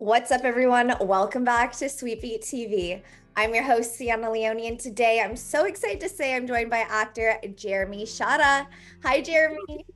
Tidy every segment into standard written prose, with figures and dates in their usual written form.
What's up, everyone? Welcome back to Sweet Beat TV. I'm your host, Sienna Leone, and today I'm so excited to say I'm joined by actor Jeremy Shada. Hi, Jeremy.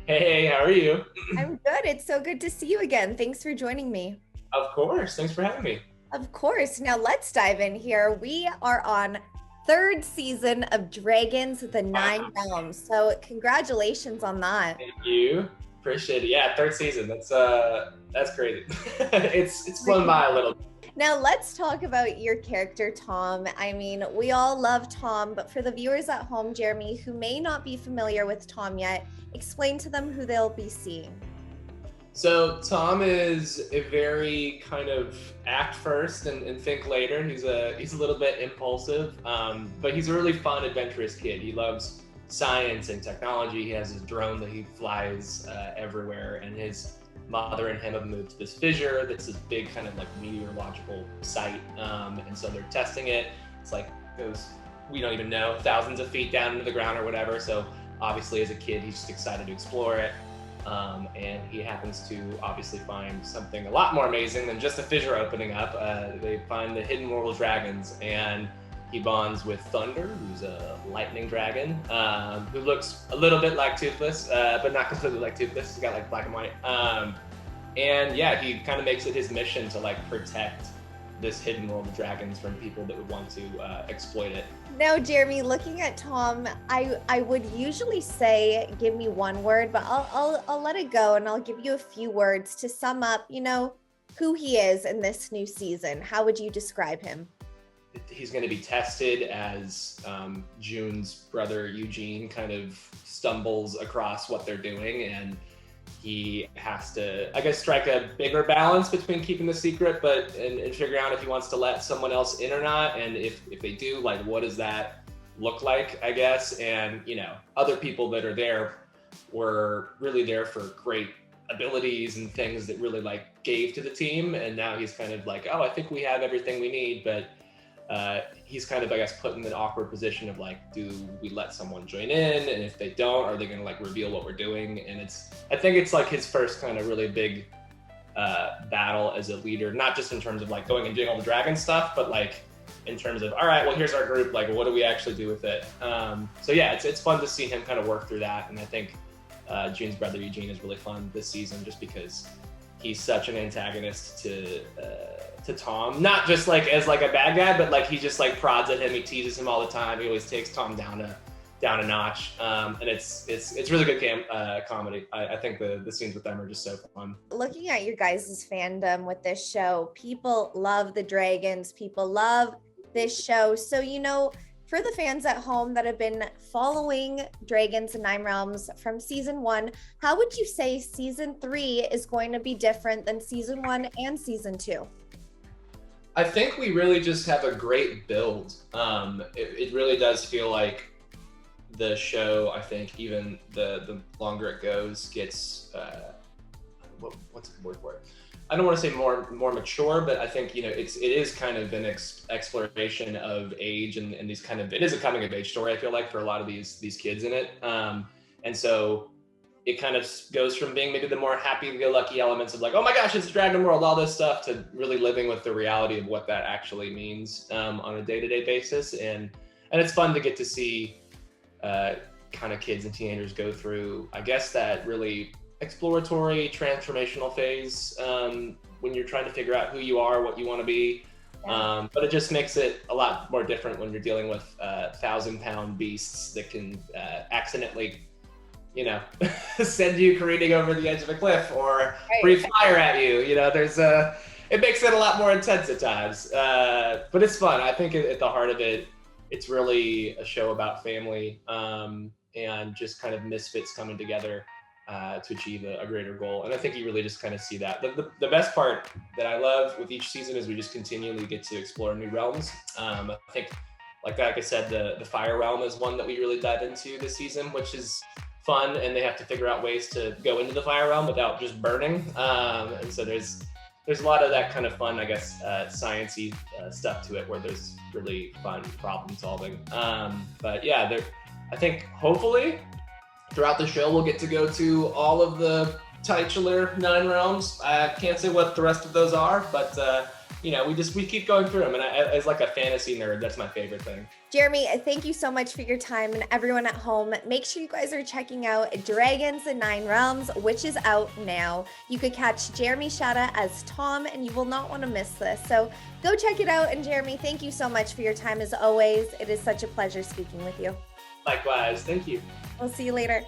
Hey, how are you? I'm good. It's so good to see you again. Thanks for joining me. Of course. Thanks for having me. Of course. Now let's dive in here. We are on third season of Dragons: The Nine Wow. Realms. So congratulations on that. Thank you. Appreciate it. Yeah, third season. That's crazy. It's flown by a little. Now let's talk about your character, Tom. I mean, we all love Tom, but for the viewers at home, Jeremy, who may not be familiar with Tom yet, explain to them who they'll be seeing. So Tom is a very kind of act first and think later. He's a little bit impulsive, but he's a really fun, adventurous kid. He loves science and technology. He has his drone that he flies everywhere, and his mother and him have moved to this fissure that's this big kind of like meteorological site, and so they're testing it. It's like goes, we don't even know, thousands of feet down into the ground or whatever. So obviously as a kid he's just excited to explore it, and he happens to obviously find something a lot more amazing than just a fissure opening up. They find the hidden world dragons, and he bonds with Thunder, who's a lightning dragon, who looks a little bit like Toothless, but not completely like Toothless. He's got like black and white. And yeah, he kind of makes it his mission to like protect this hidden world of dragons from people that would want to exploit it. Now, Jeremy, looking at Tom, I would usually say give me one word, but I'll let it go and I'll give you a few words to sum up, who he is in this new season. How would you describe him? He's going to be tested as June's brother Eugene kind of stumbles across what they're doing, and he has to, I guess, strike a bigger balance between keeping the secret and figuring out if he wants to let someone else in or not, and if they do, like, what does that look like, I guess. And other people that are there were really there for great abilities and things that really like gave to the team, and now he's kind of like, oh, I think we have everything we need, but he's kind of, I guess, put in an awkward position of like, do we let someone join in? And if they don't, are they going to like reveal what we're doing? And I think it's like his first kind of really big battle as a leader, not just in terms of like going and doing all the dragon stuff, but like in terms of, all right, well, here's our group. Like, what do we actually do with it? So yeah, it's fun to see him kind of work through that. And I think June's brother Eugene is really fun this season just because he's such an antagonist to Tom, not just like as like a bad guy, but like he just like prods at him, he teases him all the time, he always takes Tom down a notch, and it's really good comedy. I think the scenes with them are just so fun. Looking at your guys' fandom with this show, people love the dragons, people love this show. So for the fans at home that have been following Dragons and Nine Realms from season 1, how would you say season 3 is going to be different than season 1 and season 2? I think we really just have a great build. It really does feel like the show, I think even the longer it goes, gets what's the word for it? I don't want to say more mature, but I think it is kind of an exploration of age and these kind of, it is a coming of age story, I feel like, for a lot of these kids in it, and so it kind of goes from being maybe the more happy-go-lucky elements of like, oh my gosh, it's Dragon World, all this stuff, to really living with the reality of what that actually means on a day-to-day basis, and it's fun to get to see kind of kids and teenagers go through, I guess, that really exploratory, transformational phase when you're trying to figure out who you are, what you want to be. Yeah. But it just makes it a lot more different when you're dealing with 1,000-pound beasts that can accidentally, send you careening over the edge of a cliff or breathe fire at you. It makes it a lot more intense at times. But it's fun. I think at the heart of it, it's really a show about family and just kind of misfits coming together to achieve a greater goal. And I think you really just kind of see that. The best part that I love with each season is we just continually get to explore new realms. I think, like I said, the fire realm is one that we really dive into this season, which is fun, and they have to figure out ways to go into the fire realm without just burning. And so there's a lot of that kind of fun, I guess, science-y stuff to it, where there's really fun problem solving. But yeah, I think hopefully throughout the show we'll get to go to all of the titular 9 realms. I can't say what the rest of those are, but we keep going through them, and as like a fantasy nerd, that's my favorite thing. Jeremy, thank you so much for your time, and everyone at home, make sure you guys are checking out Dragons and 9 Realms, which is out now. You could catch Jeremy Shada as Tom, and you will not want to miss this. So go check it out. And Jeremy, thank you so much for your time as always. It is such a pleasure speaking with you. Likewise, thank you. We'll see you later.